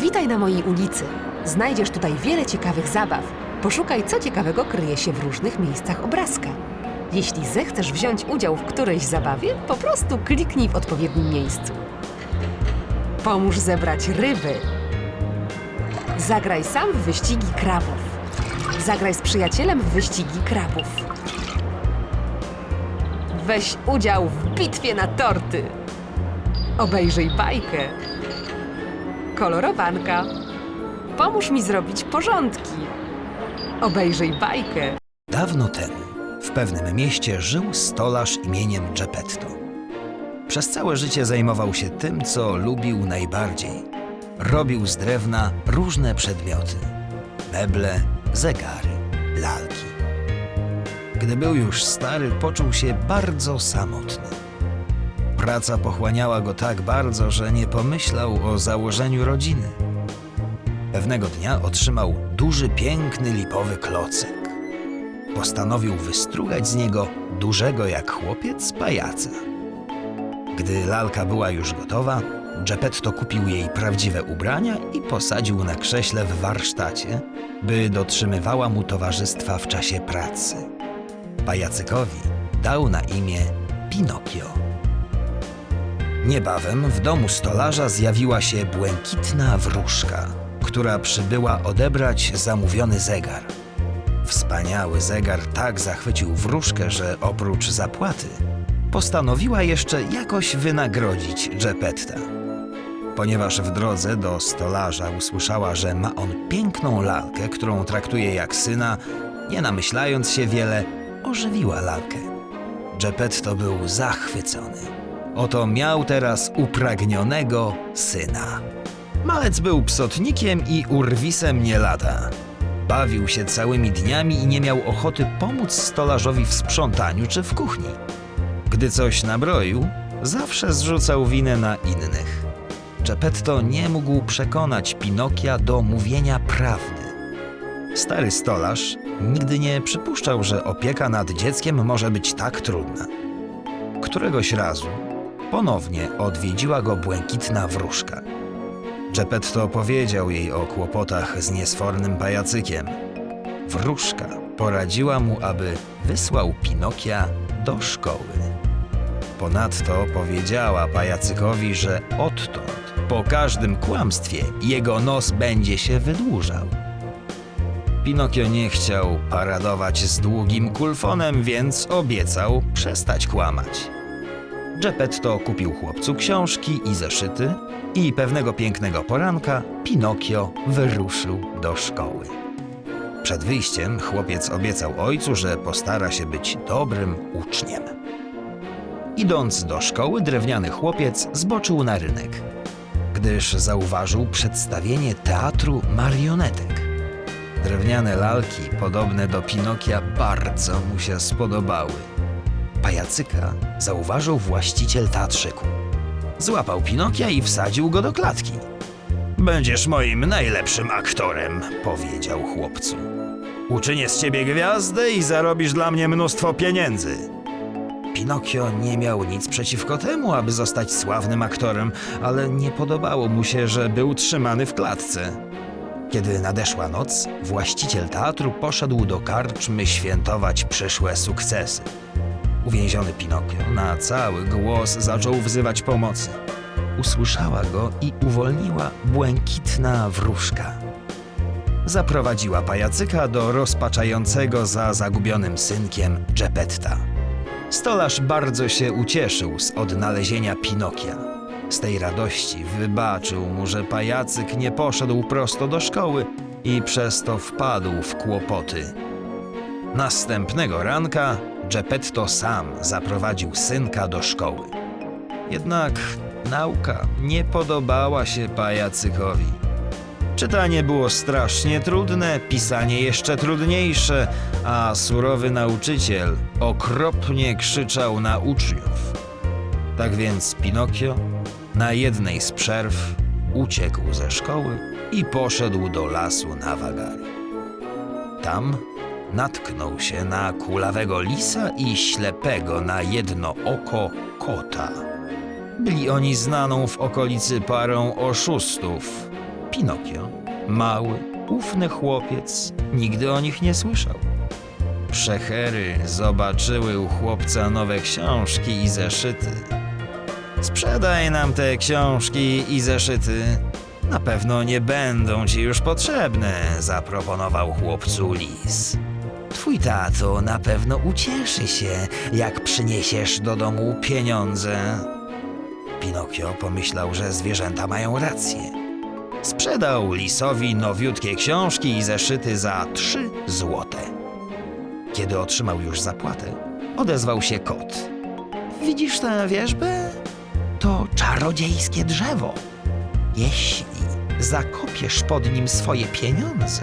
Witaj na mojej ulicy. Znajdziesz tutaj wiele ciekawych zabaw. Poszukaj, co ciekawego kryje się w różnych miejscach obrazka. Jeśli zechcesz wziąć udział w którejś zabawie, po prostu kliknij w odpowiednim miejscu. Pomóż zebrać ryby. Zagraj sam w wyścigi krabów. Zagraj z przyjacielem w wyścigi krabów. Weź udział w bitwie na torty. Obejrzyj bajkę. Kolorowanka. Pomóż mi zrobić porządki. Obejrzyj bajkę. Dawno temu w pewnym mieście żył stolarz imieniem Geppetto. Przez całe życie zajmował się tym, co lubił najbardziej. Robił z drewna różne przedmioty. Meble, zegary, lalki. Gdy był już stary, poczuł się bardzo samotny. Praca pochłaniała go tak bardzo, że nie pomyślał o założeniu rodziny. Pewnego dnia otrzymał duży, piękny, lipowy klocek. Postanowił wystrugać z niego dużego jak chłopiec pajaca. Gdy lalka była już gotowa, Geppetto kupił jej prawdziwe ubrania i posadził na krześle w warsztacie, by dotrzymywała mu towarzystwa w czasie pracy. Pajacykowi dał na imię Pinokio. Niebawem w domu stolarza zjawiła się błękitna wróżka, która przybyła odebrać zamówiony zegar. Wspaniały zegar tak zachwycił wróżkę, że oprócz zapłaty postanowiła jeszcze jakoś wynagrodzić Geppetta. Ponieważ w drodze do stolarza usłyszała, że ma on piękną lalkę, którą traktuje jak syna, nie namyślając się wiele, ożywiła lalkę. Geppetto był zachwycony. Oto miał teraz upragnionego syna. Malec był psotnikiem i urwisem nie lada. Bawił się całymi dniami i nie miał ochoty pomóc stolarzowi w sprzątaniu czy w kuchni. Gdy coś nabroił, zawsze zrzucał winę na innych. Geppetto nie mógł przekonać Pinokia do mówienia prawdy. Stary stolarz nigdy nie przypuszczał, że opieka nad dzieckiem może być tak trudna. Któregoś razu ponownie odwiedziła go błękitna wróżka. Geppetto powiedział jej o kłopotach z niesfornym pajacykiem. Wróżka poradziła mu, aby wysłał Pinokia do szkoły. Ponadto powiedziała pajacykowi, że odtąd po każdym kłamstwie jego nos będzie się wydłużał. Pinokio nie chciał paradować z długim kulfonem, więc obiecał przestać kłamać. Geppetto kupił chłopcu książki i zeszyty i pewnego pięknego poranka Pinokio wyruszył do szkoły. Przed wyjściem chłopiec obiecał ojcu, że postara się być dobrym uczniem. Idąc do szkoły, drewniany chłopiec zboczył na rynek, gdyż zauważył przedstawienie teatru marionetek. Drewniane lalki, podobne do Pinokia, bardzo mu się spodobały. Pajacyka zauważył właściciel teatrzyku. Złapał Pinokia i wsadził go do klatki. Będziesz moim najlepszym aktorem, powiedział chłopcu. Uczynię z ciebie gwiazdę i zarobisz dla mnie mnóstwo pieniędzy. Pinokio nie miał nic przeciwko temu, aby zostać sławnym aktorem, ale nie podobało mu się, że był trzymany w klatce. Kiedy nadeszła noc, właściciel teatru poszedł do karczmy świętować przyszłe sukcesy. Uwięziony Pinokio na cały głos zaczął wzywać pomocy. Usłyszała go i uwolniła błękitna wróżka. Zaprowadziła pajacyka do rozpaczającego za zagubionym synkiem Geppetta. Stolarz bardzo się ucieszył z odnalezienia Pinokia. Z tej radości wybaczył mu, że pajacyk nie poszedł prosto do szkoły i przez to wpadł w kłopoty. Następnego ranka Geppetto sam zaprowadził synka do szkoły. Jednak nauka nie podobała się pajacykowi. Czytanie było strasznie trudne, pisanie jeszcze trudniejsze, a surowy nauczyciel okropnie krzyczał na uczniów. Tak więc Pinokio na jednej z przerw uciekł ze szkoły i poszedł do lasu na wagary. Tam natknął się na kulawego lisa i ślepego na jedno oko kota. Byli oni znaną w okolicy parą oszustów. Pinokio, mały, ufny chłopiec, nigdy o nich nie słyszał. Przechery zobaczyły u chłopca nowe książki i zeszyty. Sprzedaj nam te książki i zeszyty. Na pewno nie będą ci już potrzebne, zaproponował chłopcu lis. Twój tato na pewno ucieszy się, jak przyniesiesz do domu pieniądze. Pinokio pomyślał, że zwierzęta mają rację. Sprzedał lisowi nowiutkie książki i zeszyty za 3 złote. Kiedy otrzymał już zapłatę, odezwał się kot. Widzisz tę wierzbę? To czarodziejskie drzewo. Jeśli zakopiesz pod nim swoje pieniądze,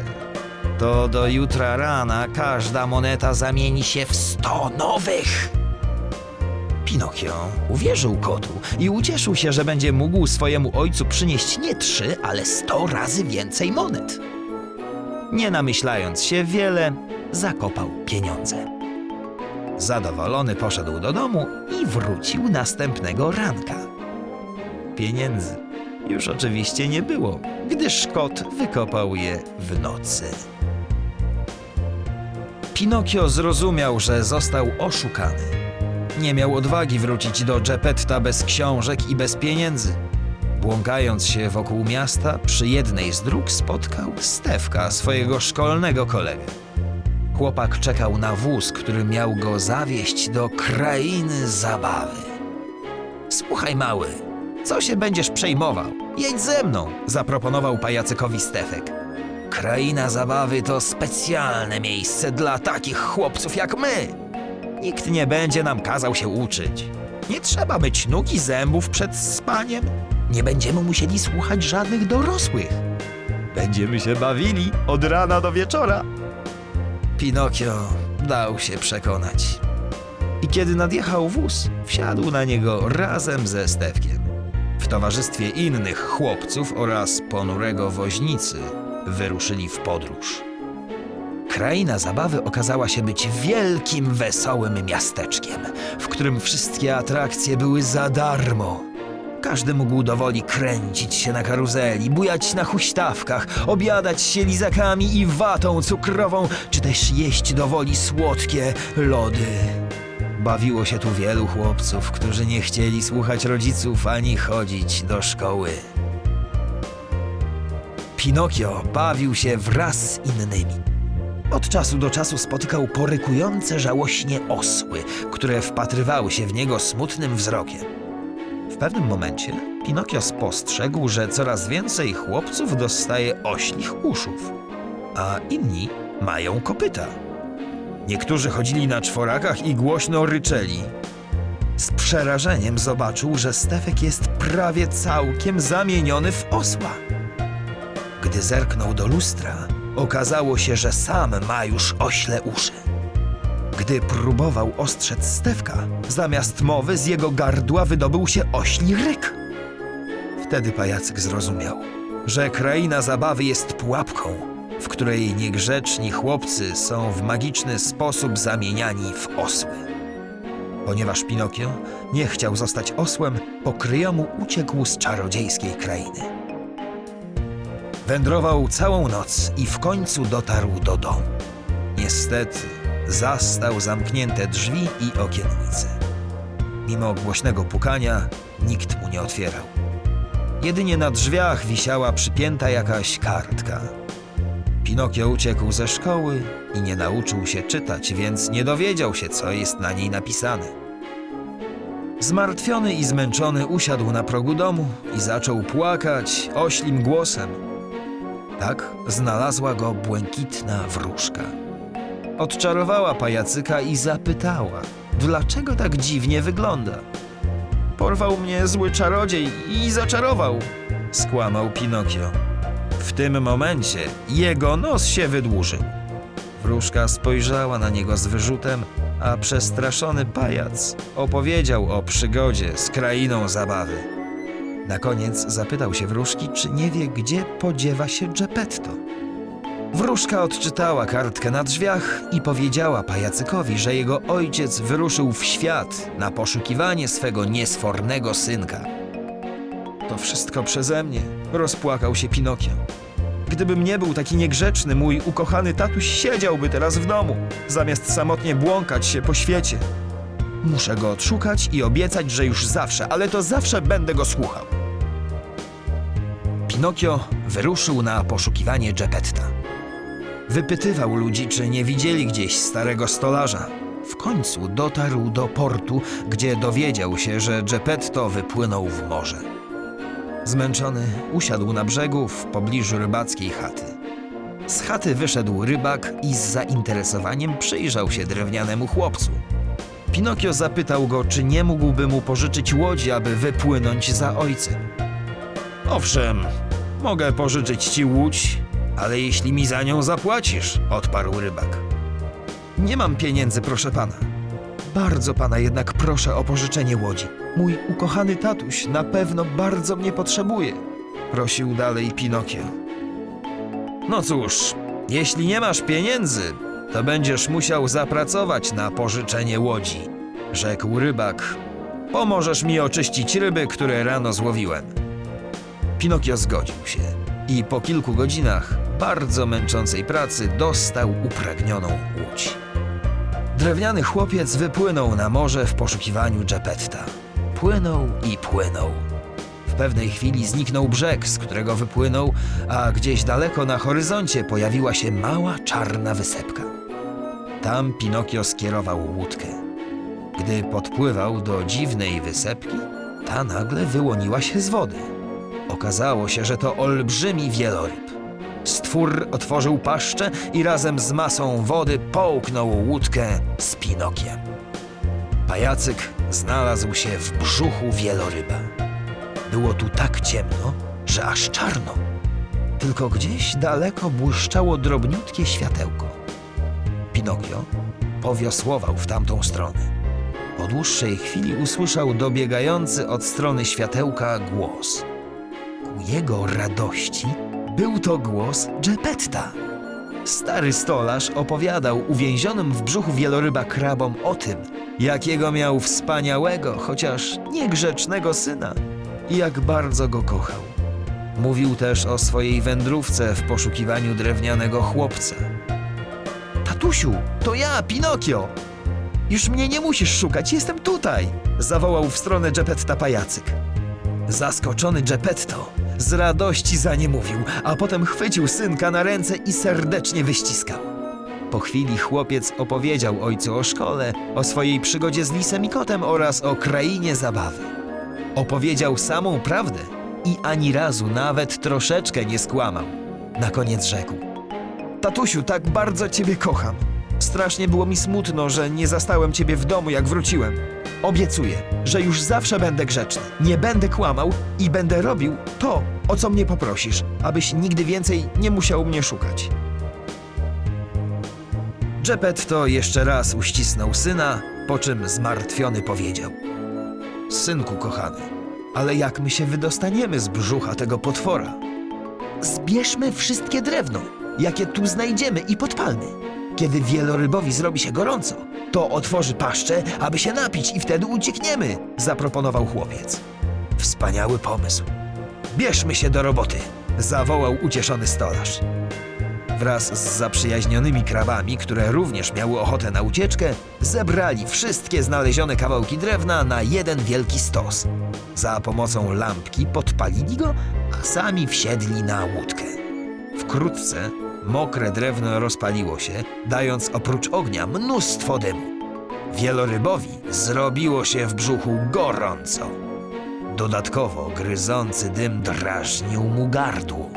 to do jutra rana każda moneta zamieni się w 100 nowych. Pinokio uwierzył kotu i ucieszył się, że będzie mógł swojemu ojcu przynieść nie 3, ale 100 razy więcej monet. Nie namyślając się wiele, zakopał pieniądze. Zadowolony poszedł do domu i wrócił następnego ranka. Pieniędzy już oczywiście nie było, gdyż kot wykopał je w nocy. Pinokio zrozumiał, że został oszukany. Nie miał odwagi wrócić do Geppetta bez książek i bez pieniędzy. Błąkając się wokół miasta, przy jednej z dróg spotkał Stefka, swojego szkolnego kolegę. Chłopak czekał na wóz, który miał go zawieźć do krainy zabawy. Słuchaj, mały, co się będziesz przejmował? Jedź ze mną, zaproponował pajacykowi Stefek. Kraina zabawy to specjalne miejsce dla takich chłopców jak my. Nikt nie będzie nam kazał się uczyć. Nie trzeba myć nóg i zębów przed spaniem. Nie będziemy musieli słuchać żadnych dorosłych. Będziemy się bawili od rana do wieczora. Pinokio dał się przekonać. I kiedy nadjechał wóz, wsiadł na niego razem ze Stefkiem. W towarzystwie innych chłopców oraz ponurego woźnicy wyruszyli w podróż. Kraina zabawy okazała się być wielkim, wesołym miasteczkiem, w którym wszystkie atrakcje były za darmo. Każdy mógł dowoli kręcić się na karuzeli, bujać na huśtawkach, obiadać się lizakami i watą cukrową, czy też jeść dowoli słodkie lody. Bawiło się tu wielu chłopców, którzy nie chcieli słuchać rodziców ani chodzić do szkoły. Pinokio bawił się wraz z innymi. Od czasu do czasu spotykał porykujące żałośnie osły, które wpatrywały się w niego smutnym wzrokiem. W pewnym momencie Pinokio spostrzegł, że coraz więcej chłopców dostaje oślich uszów, a inni mają kopyta. Niektórzy chodzili na czworakach i głośno ryczeli. Z przerażeniem zobaczył, że Stefek jest prawie całkiem zamieniony w osła. Gdy zerknął do lustra, okazało się, że sam ma już ośle uszy. Gdy próbował ostrzec Stefka, zamiast mowy z jego gardła wydobył się ośli ryk. Wtedy pajacyk zrozumiał, że kraina zabawy jest pułapką, w której niegrzeczni chłopcy są w magiczny sposób zamieniani w osły. Ponieważ Pinokio nie chciał zostać osłem, po kryjomu uciekł z czarodziejskiej krainy. Wędrował całą noc i w końcu dotarł do domu. Niestety zastał zamknięte drzwi i okiennice. Mimo głośnego pukania nikt mu nie otwierał. Jedynie na drzwiach wisiała przypięta jakaś kartka. Pinokio uciekł ze szkoły i nie nauczył się czytać, więc nie dowiedział się, co jest na niej napisane. Zmartwiony i zmęczony usiadł na progu domu i zaczął płakać oślim głosem. Tak znalazła go błękitna wróżka. Odczarowała pajacyka i zapytała, dlaczego tak dziwnie wygląda. Porwał mnie zły czarodziej i zaczarował, skłamał Pinokio. W tym momencie jego nos się wydłużył. Wróżka spojrzała na niego z wyrzutem, a przestraszony pajac opowiedział o przygodzie z krainą zabawy. Na koniec zapytał się wróżki, czy nie wie, gdzie podziewa się Geppetto. Wróżka odczytała kartkę na drzwiach i powiedziała pajacykowi, że jego ojciec wyruszył w świat na poszukiwanie swego niesfornego synka. To wszystko przeze mnie, rozpłakał się Pinokio. Gdybym nie był taki niegrzeczny, mój ukochany tatuś siedziałby teraz w domu, zamiast samotnie błąkać się po świecie. Muszę go odszukać i obiecać, że już zawsze, ale to zawsze będę go słuchał. Pinokio wyruszył na poszukiwanie Geppetta. Wypytywał ludzi, czy nie widzieli gdzieś starego stolarza. W końcu dotarł do portu, gdzie dowiedział się, że Geppetto wypłynął w morze. Zmęczony usiadł na brzegu w pobliżu rybackiej chaty. Z chaty wyszedł rybak i z zainteresowaniem przyjrzał się drewnanemu chłopcu. Pinokio zapytał go, czy nie mógłby mu pożyczyć łodzi, aby wypłynąć za ojcem. Owszem, mogę pożyczyć ci łódź, ale jeśli mi za nią zapłacisz, odparł rybak. Nie mam pieniędzy, proszę pana. Bardzo pana jednak proszę o pożyczenie łodzi. Mój ukochany tatuś na pewno bardzo mnie potrzebuje, prosił dalej Pinokio. No cóż, jeśli nie masz pieniędzy, to będziesz musiał zapracować na pożyczenie łodzi, rzekł rybak. Pomożesz mi oczyścić ryby, które rano złowiłem. Pinokio zgodził się i po kilku godzinach bardzo męczącej pracy dostał upragnioną łódź. Drewniany chłopiec wypłynął na morze w poszukiwaniu Geppetta. Płynął i płynął. W pewnej chwili zniknął brzeg, z którego wypłynął, a gdzieś daleko na horyzoncie pojawiła się mała czarna wysepka. Tam Pinokio skierował łódkę. Gdy podpływał do dziwnej wysepki, ta nagle wyłoniła się z wody. Okazało się, że to olbrzymi wieloryb. Stwór otworzył paszczę i razem z masą wody połknął łódkę z Pinokiem. Pajacyk znalazł się w brzuchu wieloryba. Było tu tak ciemno, że aż czarno. Tylko gdzieś daleko błyszczało drobniutkie światełko. Pinokio powiosłował w tamtą stronę. Po dłuższej chwili usłyszał dobiegający od strony światełka głos. Ku jego radości był to głos Geppetta. Stary stolarz opowiadał uwięzionym w brzuchu wieloryba krabom o tym, jakiego miał wspaniałego, chociaż niegrzecznego syna i jak bardzo go kochał. Mówił też o swojej wędrówce w poszukiwaniu drewnianego chłopca. Tatusiu, to ja, Pinokio! Już mnie nie musisz szukać, jestem tutaj! Zawołał w stronę Geppetta pajacyk. Zaskoczony Geppetto z radości za nie mówił, a potem chwycił synka na ręce i serdecznie wyściskał. Po chwili chłopiec opowiedział ojcu o szkole, o swojej przygodzie z lisem i kotem oraz o krainie zabawy. Opowiedział samą prawdę i ani razu nawet troszeczkę nie skłamał. Na koniec rzekł: Tatusiu, tak bardzo ciebie kocham. Strasznie było mi smutno, że nie zastałem ciebie w domu, jak wróciłem. Obiecuję, że już zawsze będę grzeczny, nie będę kłamał i będę robił to, o co mnie poprosisz, abyś nigdy więcej nie musiał mnie szukać. Geppetto jeszcze raz uścisnął syna, po czym zmartwiony powiedział: Synku kochany, ale jak my się wydostaniemy z brzucha tego potwora? Zbierzmy wszystkie drewno, jakie tu znajdziemy i podpalmy. Kiedy wielorybowi zrobi się gorąco, to otworzy paszczę, aby się napić i wtedy uciekniemy, zaproponował chłopiec. Wspaniały pomysł. Bierzmy się do roboty, zawołał ucieszony stolarz. Wraz z zaprzyjaźnionymi krabami, które również miały ochotę na ucieczkę, zebrali wszystkie znalezione kawałki drewna na jeden wielki stos. Za pomocą lampki podpalili go, a sami wsiedli na łódkę. Wkrótce mokre drewno rozpaliło się, dając oprócz ognia mnóstwo dymu. Wielorybowi zrobiło się w brzuchu gorąco. Dodatkowo gryzący dym drażnił mu gardło.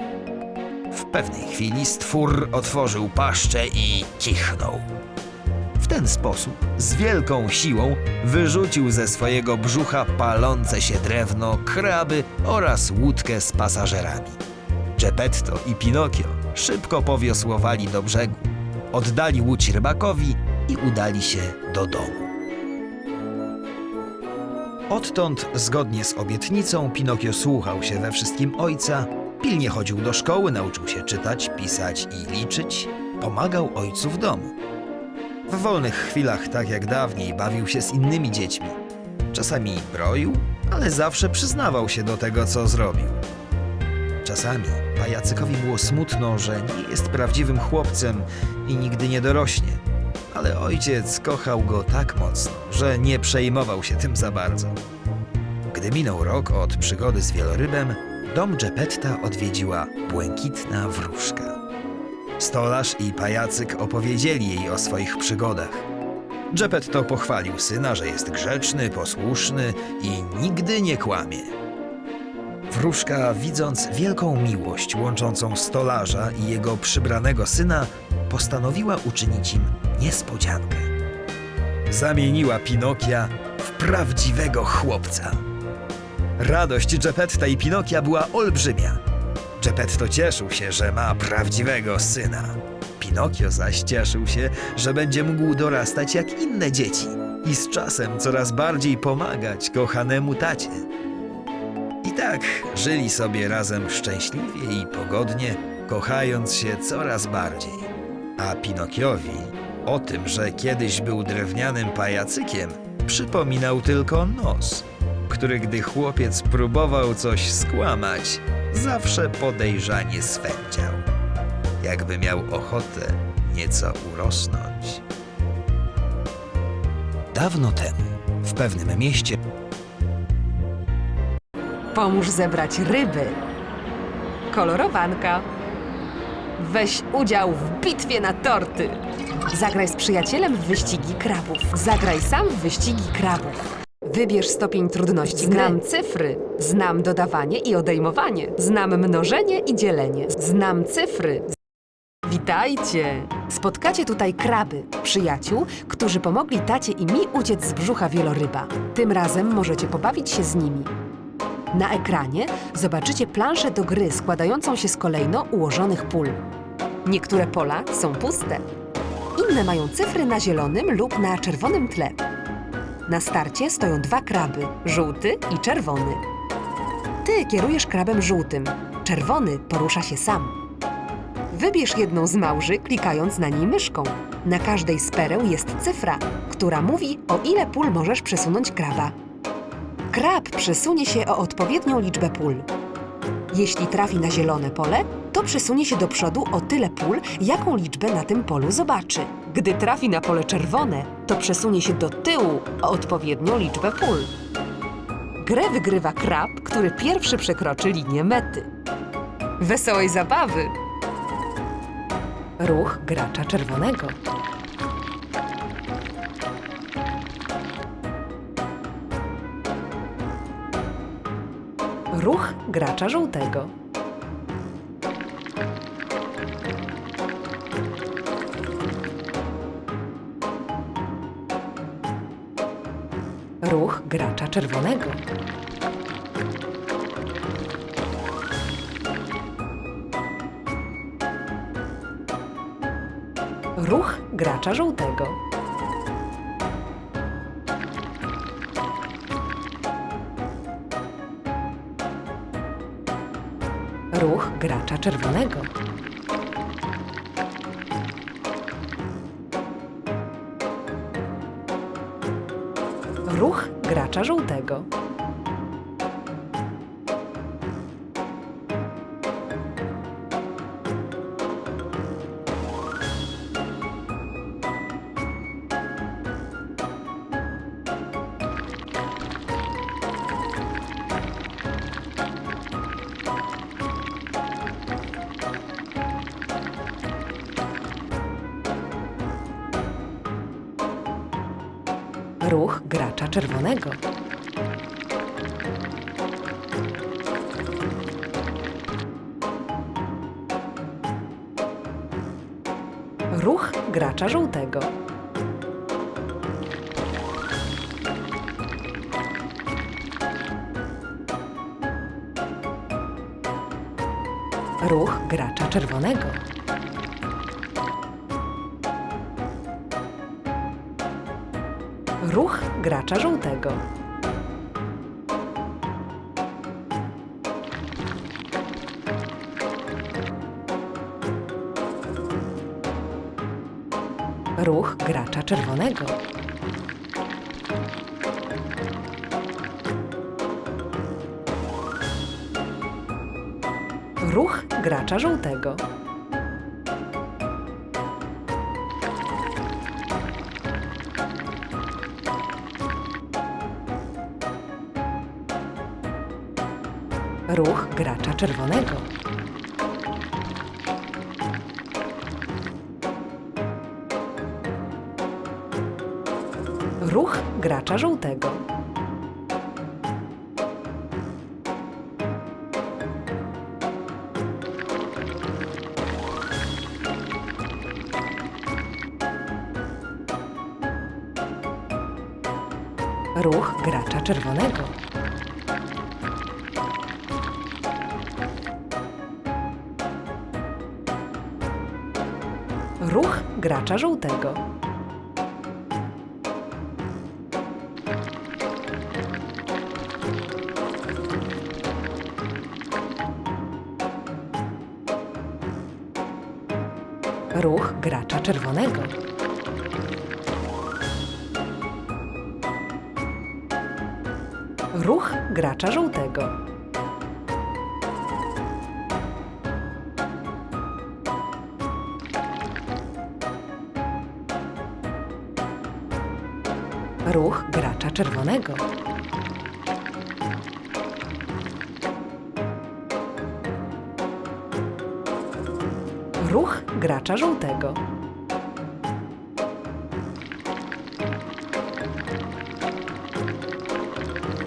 W pewnej chwili stwór otworzył paszczę i kichnął. W ten sposób z wielką siłą wyrzucił ze swojego brzucha palące się drewno, kraby oraz łódkę z pasażerami. Geppetto i Pinokio szybko powiosłowali do brzegu, oddali łódź rybakowi i udali się do domu. Odtąd, zgodnie z obietnicą, Pinokio słuchał się we wszystkim ojca, pilnie chodził do szkoły, nauczył się czytać, pisać i liczyć, pomagał ojcu w domu. W wolnych chwilach, tak jak dawniej, bawił się z innymi dziećmi. Czasami broił, ale zawsze przyznawał się do tego, co zrobił. Czasami pajacykowi było smutno, że nie jest prawdziwym chłopcem i nigdy nie dorośnie. Ale ojciec kochał go tak mocno, że nie przejmował się tym za bardzo. Gdy minął rok od przygody z wielorybem, dom Geppetta odwiedziła błękitna wróżka. Stolarz i pajacyk opowiedzieli jej o swoich przygodach. Geppetto pochwalił syna, że jest grzeczny, posłuszny i nigdy nie kłamie. Wróżka, widząc wielką miłość łączącą stolarza i jego przybranego syna, postanowiła uczynić im niespodziankę. Zamieniła Pinokia w prawdziwego chłopca. Radość Geppetta i Pinokia była olbrzymia. Geppetto cieszył się, że ma prawdziwego syna. Pinokio zaś cieszył się, że będzie mógł dorastać jak inne dzieci i z czasem coraz bardziej pomagać kochanemu tacie. I tak żyli sobie razem szczęśliwie i pogodnie, kochając się coraz bardziej. A Pinokiowi o tym, że kiedyś był drewnianym pajacykiem, przypominał tylko nos, który, gdy chłopiec próbował coś skłamać, zawsze podejrzanie swędział, jakby miał ochotę nieco urosnąć. Dawno temu, w pewnym mieście, Pomóż zebrać ryby. Kolorowanka. Weź udział w bitwie na torty. Zagraj z przyjacielem w wyścigi krabów. Zagraj sam w wyścigi krabów. Wybierz stopień trudności gry. Znam cyfry. Znam dodawanie i odejmowanie. Znam mnożenie i dzielenie. Znam cyfry. Witajcie! Spotkacie tutaj kraby, przyjaciół, którzy pomogli tacie i mi uciec z brzucha wieloryba. Tym razem możecie pobawić się z nimi. Na ekranie zobaczycie planszę do gry składającą się z kolejno ułożonych pól. Niektóre pola są puste. Inne mają cyfry na zielonym lub na czerwonym tle. Na starcie stoją dwa kraby, żółty i czerwony. Ty kierujesz krabem żółtym, czerwony porusza się sam. Wybierz jedną z małży, klikając na niej myszką. Na każdej z pereł jest cyfra, która mówi, o ile pól możesz przesunąć kraba. Krab przesunie się o odpowiednią liczbę pól. Jeśli trafi na zielone pole, to przesunie się do przodu o tyle pól, jaką liczbę na tym polu zobaczy. Gdy trafi na pole czerwone, to przesunie się do tyłu o odpowiednią liczbę pól. Grę wygrywa krab, który pierwszy przekroczy linię mety. Wesołej zabawy! Ruch gracza czerwonego. Ruch gracza żółtego. Ruch gracza czerwonego. Ruch gracza żółtego. Ruch gracza czerwonego. Ruch gracza żółtego. Ruch gracza czerwonego. Ruch gracza żółtego. Ruch gracza czerwonego. Ruch gracza żółtego. Ruch gracza czerwonego. Ruch gracza żółtego. Ruch gracza czerwonego. Ruch gracza żółtego. Ruch gracza czerwonego. Ruch gracza żółtego. Ruch gracza czerwonego. Ruch gracza żółtego. Ruch gracza czerwonego. Ruch gracza żółtego.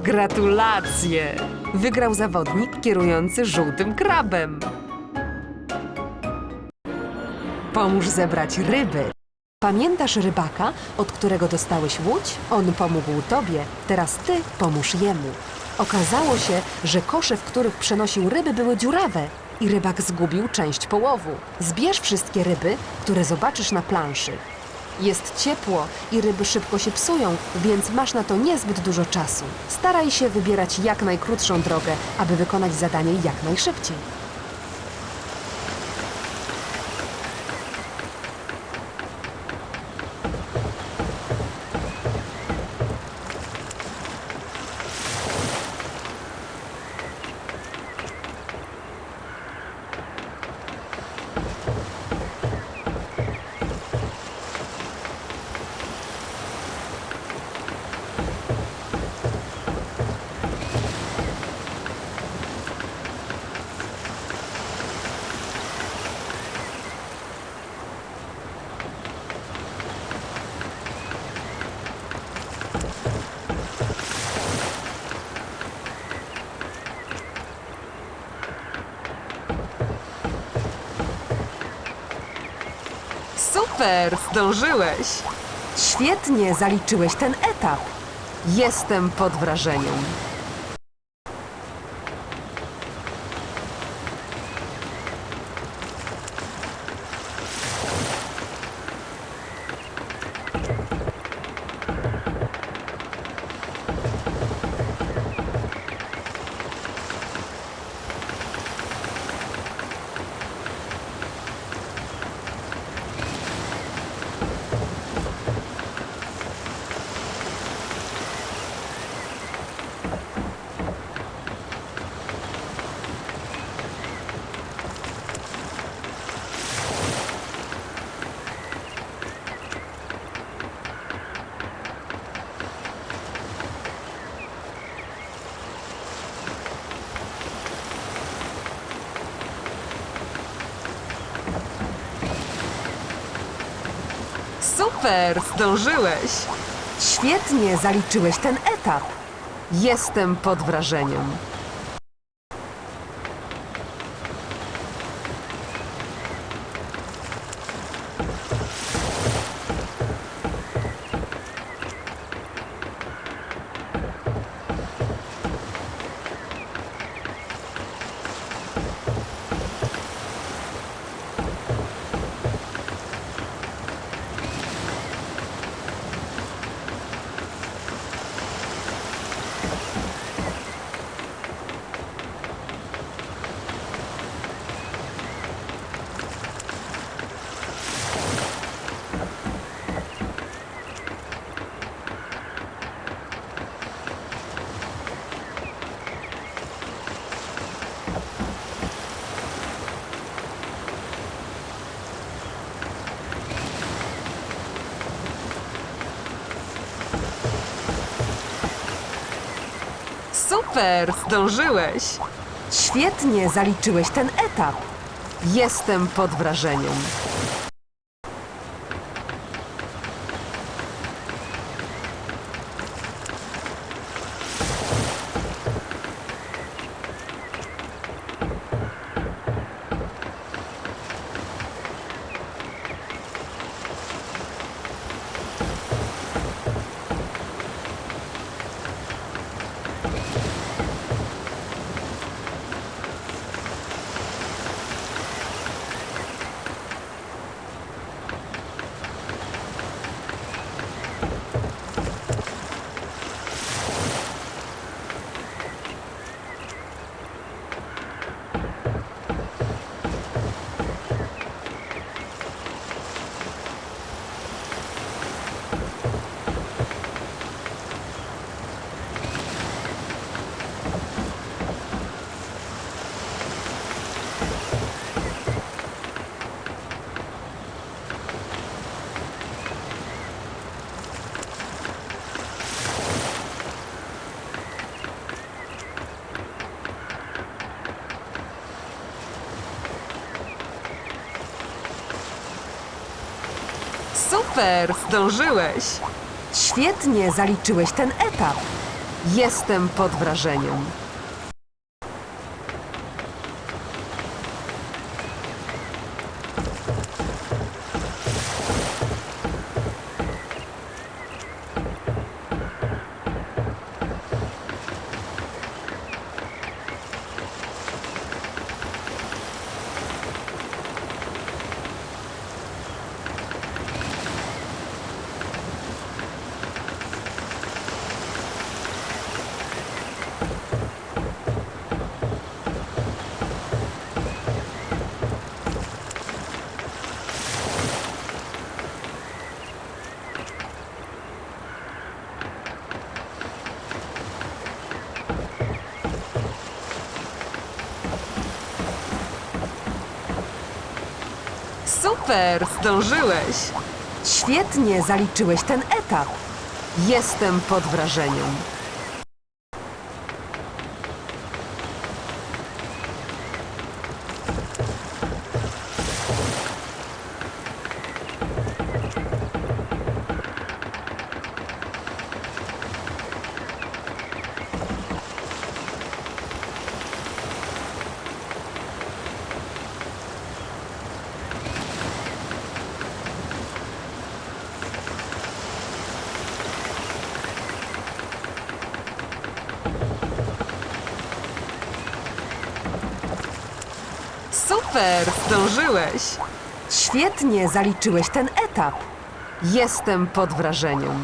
Gratulacje! Wygrał zawodnik kierujący żółtym krabem. Pomóż zebrać ryby. Pamiętasz rybaka, od którego dostałeś łódź? On pomógł tobie, teraz ty pomóż jemu. Okazało się, że kosze, w których przenosił ryby, były dziurawe i rybak zgubił część połowu. Zbierz wszystkie ryby, które zobaczysz na planszy. Jest ciepło i ryby szybko się psują, więc masz na to niezbyt dużo czasu. Staraj się wybierać jak najkrótszą drogę, aby wykonać zadanie jak najszybciej. Super, zdążyłeś! Świetnie zaliczyłeś ten etap. Jestem pod wrażeniem. Super, zdążyłeś! Świetnie zaliczyłeś ten etap. Jestem pod wrażeniem. Super, zdążyłeś! Świetnie zaliczyłeś ten etap. Jestem pod wrażeniem. Super, zdążyłeś! Świetnie zaliczyłeś ten etap. Jestem pod wrażeniem. Super, zdążyłeś! Świetnie zaliczyłeś ten etap. Jestem pod wrażeniem. Super, zdążyłeś! Świetnie zaliczyłeś ten etap. Jestem pod wrażeniem.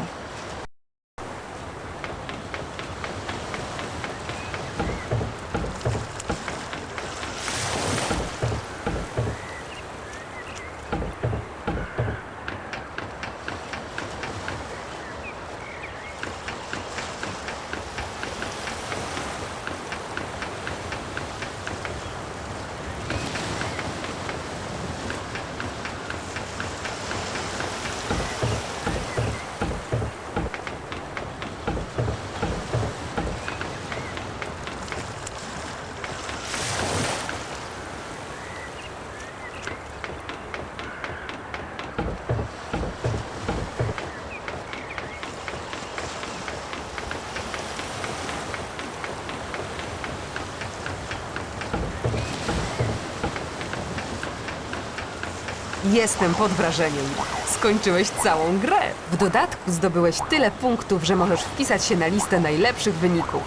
Jestem pod wrażeniem. Skończyłeś całą grę. W dodatku zdobyłeś tyle punktów, że możesz wpisać się na listę najlepszych wyników.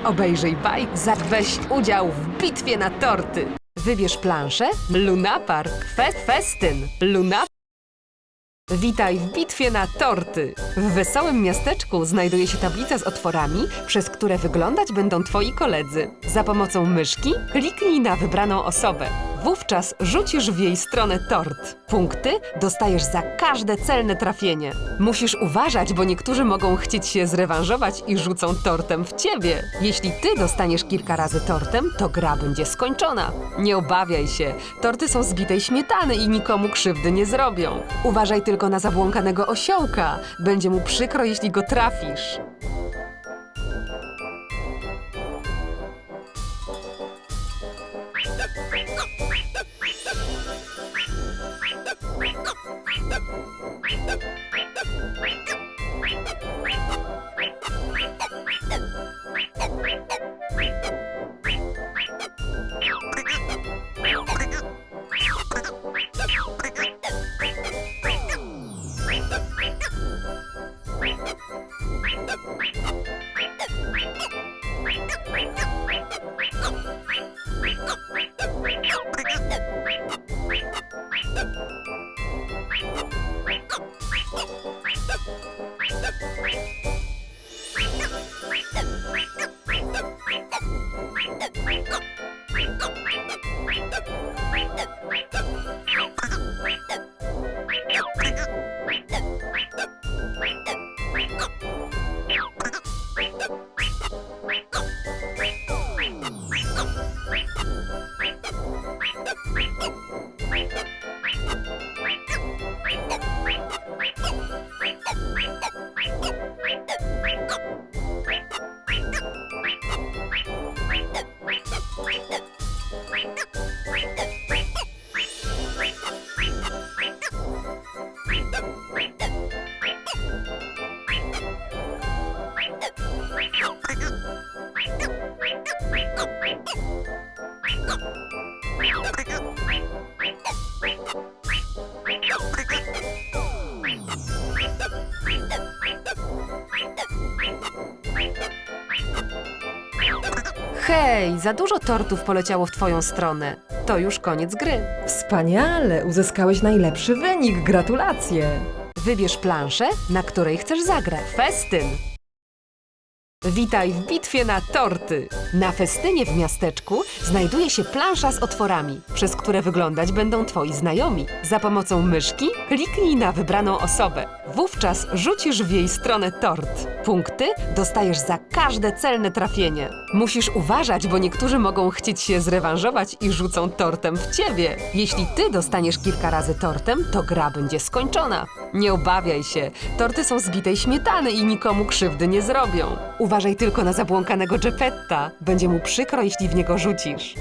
Obejrzyj bajkę, weź udział w bitwie na torty. Wybierz planszę, lunapark, festyn, lunapark. Witaj w bitwie na torty. W wesołym miasteczku znajduje się tablica z otworami, przez które wyglądać będą twoi koledzy. Za pomocą myszki kliknij na wybraną osobę. Wówczas rzucisz w jej stronę tort. Punkty dostajesz za każde celne trafienie. Musisz uważać, bo niektórzy mogą chcieć się zrewanżować i rzucą tortem w ciebie. Jeśli ty dostaniesz kilka razy tortem, to gra będzie skończona. Nie obawiaj się, torty są z bitej śmietany i nikomu krzywdy nie zrobią. Uważaj tylko na zabłąkanego osiołka. Będzie mu przykro, jeśli go trafisz. Hej, za dużo tortów poleciało w twoją stronę. To już koniec gry. Wspaniale! Uzyskałeś najlepszy wynik. Gratulacje! Wybierz planszę, na której chcesz zagrać. Festyn! Witaj w bitwie na torty! Na festynie w miasteczku znajduje się plansza z otworami, przez które wyglądać będą twoi znajomi. Za pomocą myszki kliknij na wybraną osobę. Wówczas rzucisz w jej stronę tort. Punkty dostajesz za każde celne trafienie. Musisz uważać, bo niektórzy mogą chcieć się zrewanżować i rzucą tortem w ciebie. Jeśli ty dostaniesz kilka razy tortem, to gra będzie skończona. Nie obawiaj się, torty są z bitej śmietany i nikomu krzywdy nie zrobią. Uważaj tylko na zabłąkanego Geppetta. Będzie mu przykro, jeśli w niego rzucisz.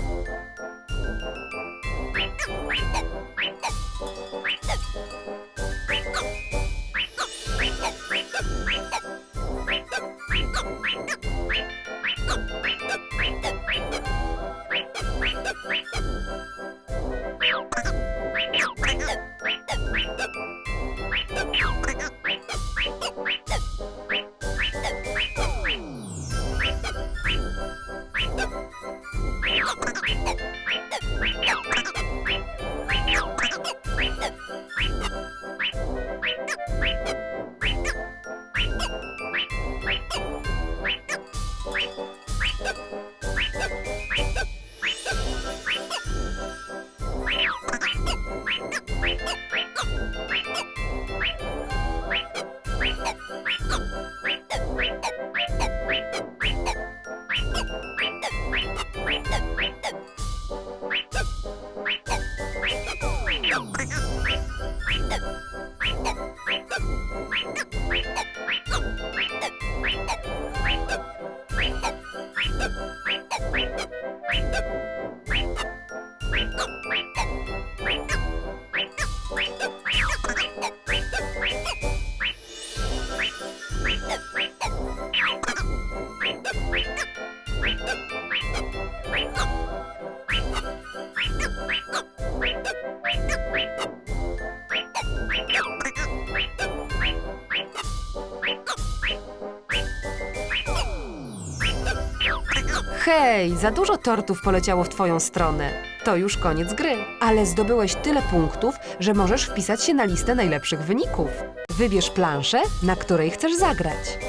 Hej, za dużo tortów poleciało w twoją stronę. To już koniec gry. Ale zdobyłeś tyle punktów, że możesz wpisać się na listę najlepszych wyników. Wybierz planszę, na której chcesz zagrać.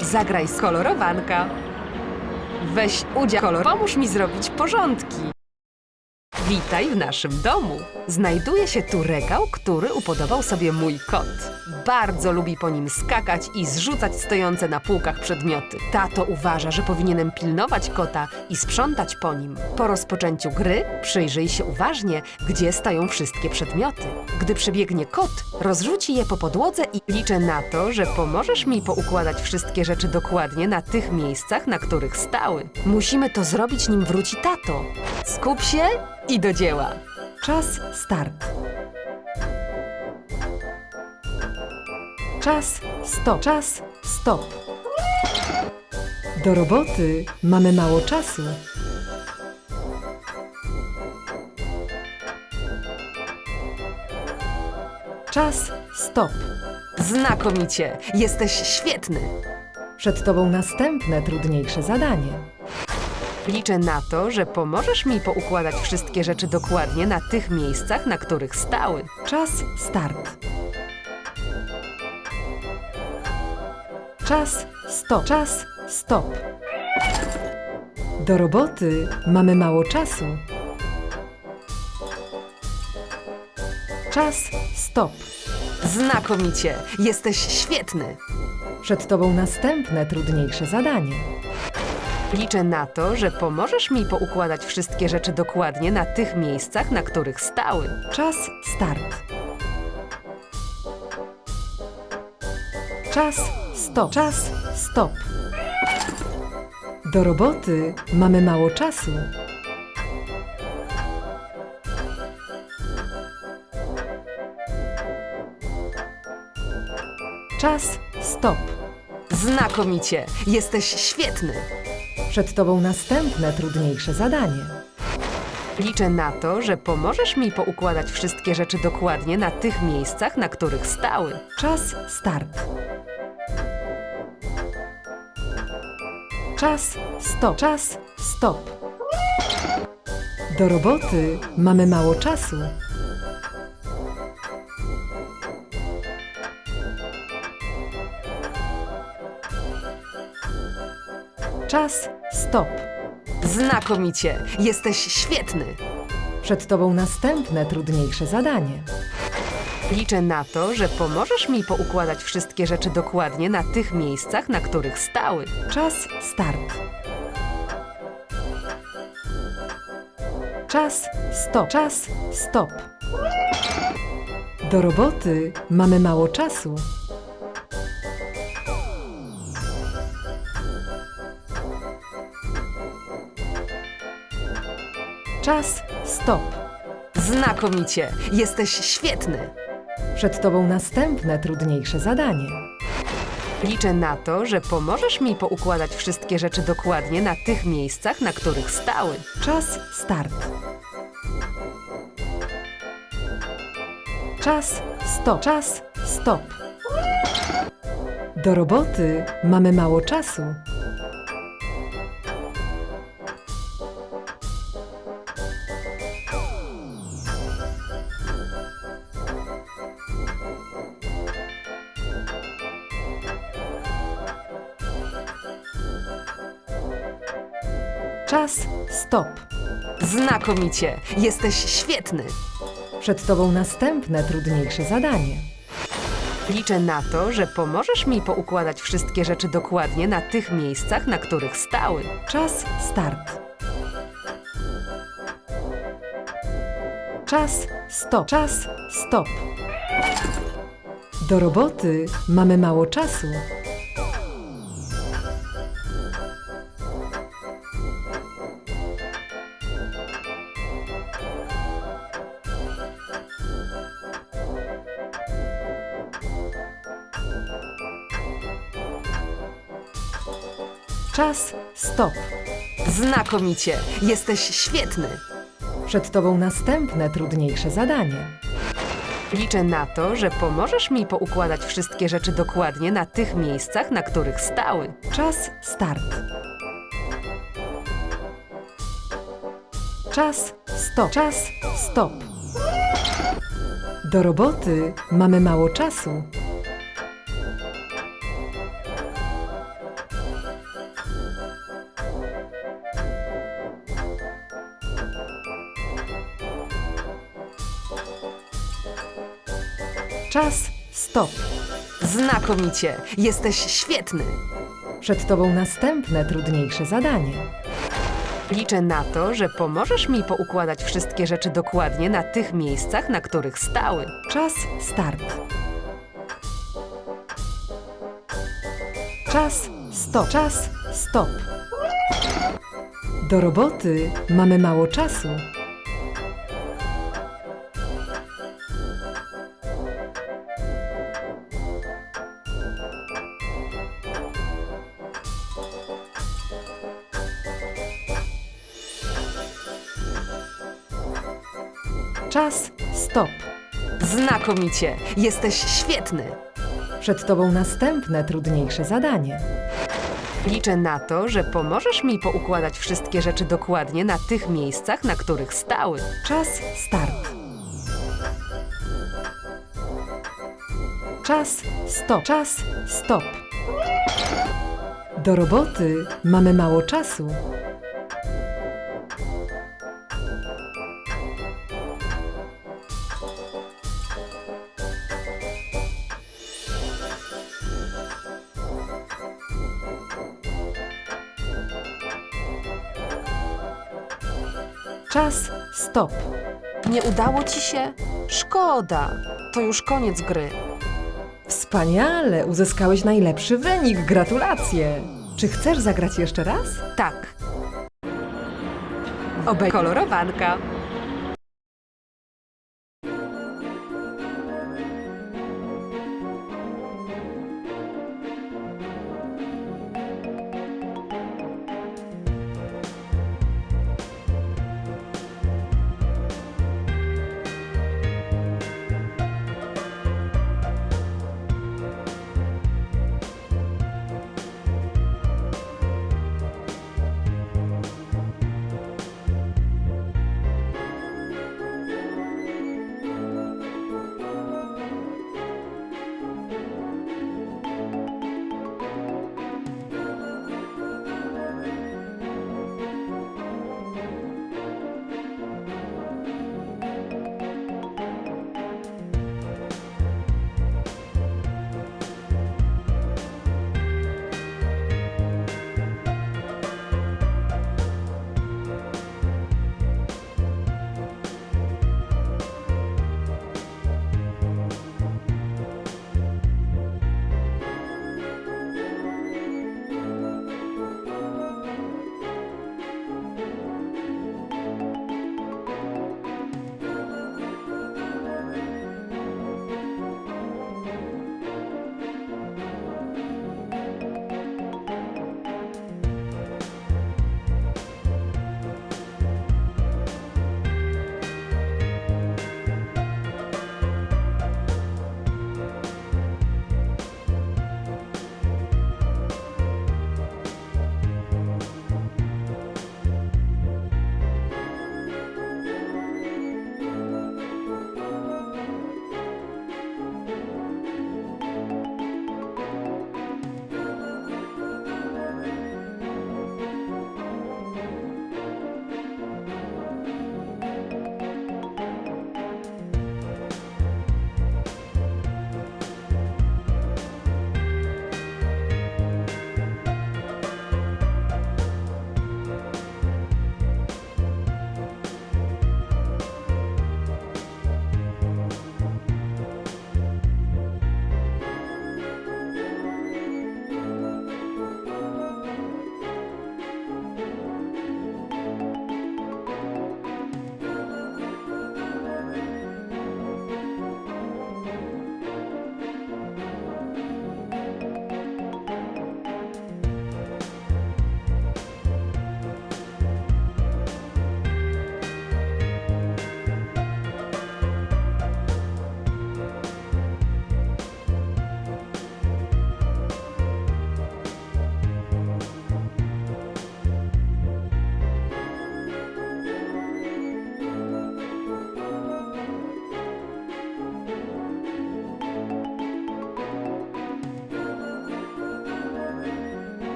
Zagraj z kolorowanka. Weź udział kolor. Pomóż mi zrobić porządki. Witaj w naszym domu. Znajduje się tu regał, który upodobał sobie mój kot. Bardzo lubi po nim skakać i zrzucać stojące na półkach przedmioty. Tato uważa, że powinienem pilnować kota i sprzątać po nim. Po rozpoczęciu gry przyjrzyj się uważnie, gdzie stoją wszystkie przedmioty. Gdy przebiegnie kot, rozrzuci je po podłodze i liczę na to, że pomożesz mi poukładać wszystkie rzeczy dokładnie na tych miejscach, na których stały. Musimy to zrobić, nim wróci tato. Skup się i do dzieła. Czas start. Czas stop. Czas stop. Do roboty mamy mało czasu. Czas stop. Znakomicie! Jesteś świetny! Przed tobą następne, trudniejsze zadanie. Liczę na to, że pomożesz mi poukładać wszystkie rzeczy dokładnie na tych miejscach, na których stały. Czas start. Czas stop. Czas stop. Do roboty mamy mało czasu. Czas stop. Znakomicie! Jesteś świetny! Przed tobą następne, trudniejsze zadanie. Liczę na to, że pomożesz mi poukładać wszystkie rzeczy dokładnie na tych miejscach, na których stały. Czas start. Czas stop. Czas stop. Do roboty mamy mało czasu. Czas stop. Znakomicie! Jesteś świetny! Przed tobą następne, trudniejsze zadanie. Liczę na to, że pomożesz mi poukładać wszystkie rzeczy dokładnie na tych miejscach, na których stały. Czas start. Czas stop. Czas stop. Do roboty mamy mało czasu. Czas, stop. Znakomicie! Jesteś świetny! Przed tobą następne, trudniejsze zadanie. Liczę na to, że pomożesz mi poukładać wszystkie rzeczy dokładnie na tych miejscach, na których stały. Czas, start. Czas, stop. Czas, stop. Do roboty mamy mało czasu. Czas, stop. Znakomicie! Jesteś świetny! Przed tobą następne, trudniejsze zadanie. Liczę na to, że pomożesz mi poukładać wszystkie rzeczy dokładnie na tych miejscach, na których stały. Czas, start. Czas, stop. Czas, stop. Do roboty mamy mało czasu. Czas, stop. Znakomicie! Jesteś świetny! Przed tobą następne, trudniejsze zadanie. Liczę na to, że pomożesz mi poukładać wszystkie rzeczy dokładnie na tych miejscach, na których stały. Czas, start. Czas, stop. Czas, stop. Do roboty mamy mało czasu. Czas, stop. Znakomicie! Jesteś świetny! Przed tobą następne, trudniejsze zadanie. Liczę na to, że pomożesz mi poukładać wszystkie rzeczy dokładnie na tych miejscach, na których stały. Czas, start. Czas, stop. Czas, stop. Do roboty mamy mało czasu. Czas, stop. Znakomicie! Jesteś świetny! Przed tobą następne, trudniejsze zadanie. Liczę na to, że pomożesz mi poukładać wszystkie rzeczy dokładnie na tych miejscach, na których stały. Czas, start. Czas, stop. Czas, stop. Do roboty mamy mało czasu. Czas, stop. Znakomicie! Jesteś świetny! Przed tobą następne, trudniejsze zadanie. Liczę na to, że pomożesz mi poukładać wszystkie rzeczy dokładnie na tych miejscach, na których stały. Czas, start. Czas, stop. Czas, stop. Do roboty mamy mało czasu. Czas, stop. Nie udało ci się? Szkoda. To już koniec gry. Wspaniale, uzyskałeś najlepszy wynik. Gratulacje. Czy chcesz zagrać jeszcze raz? Tak. Kolorowanka.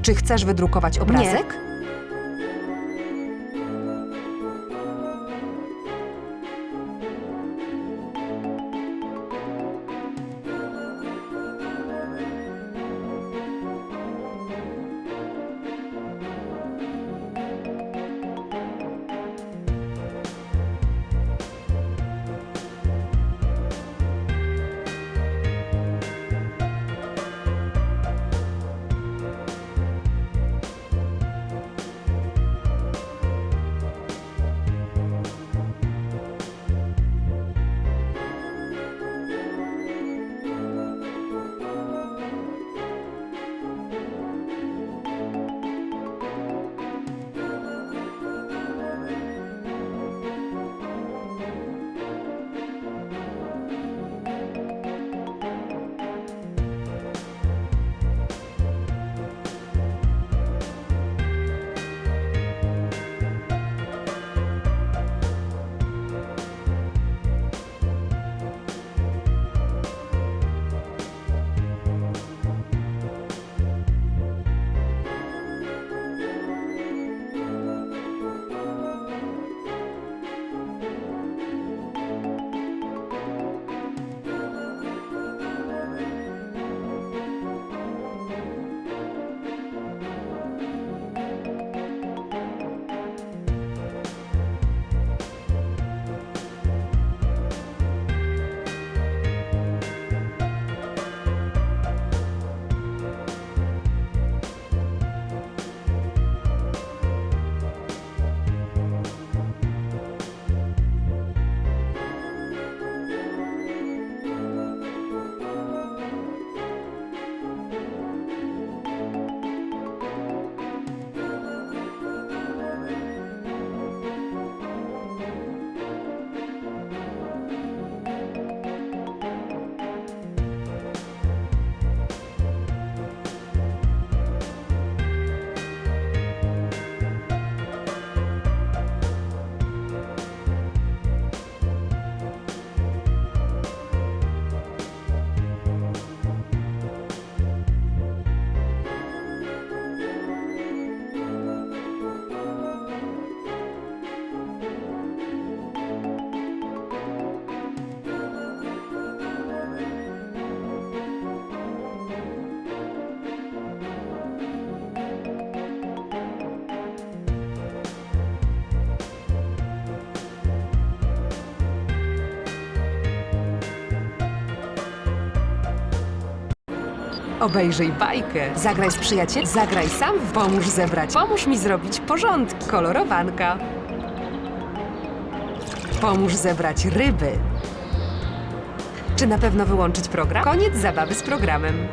Czy chcesz wydrukować obrazek? Obejrzyj bajkę, zagraj z przyjacielem, zagraj sam, pomóż zebrać, pomóż mi zrobić porządki, kolorowanka. Pomóż zebrać ryby. Czy na pewno wyłączyć program? Koniec zabawy z programem.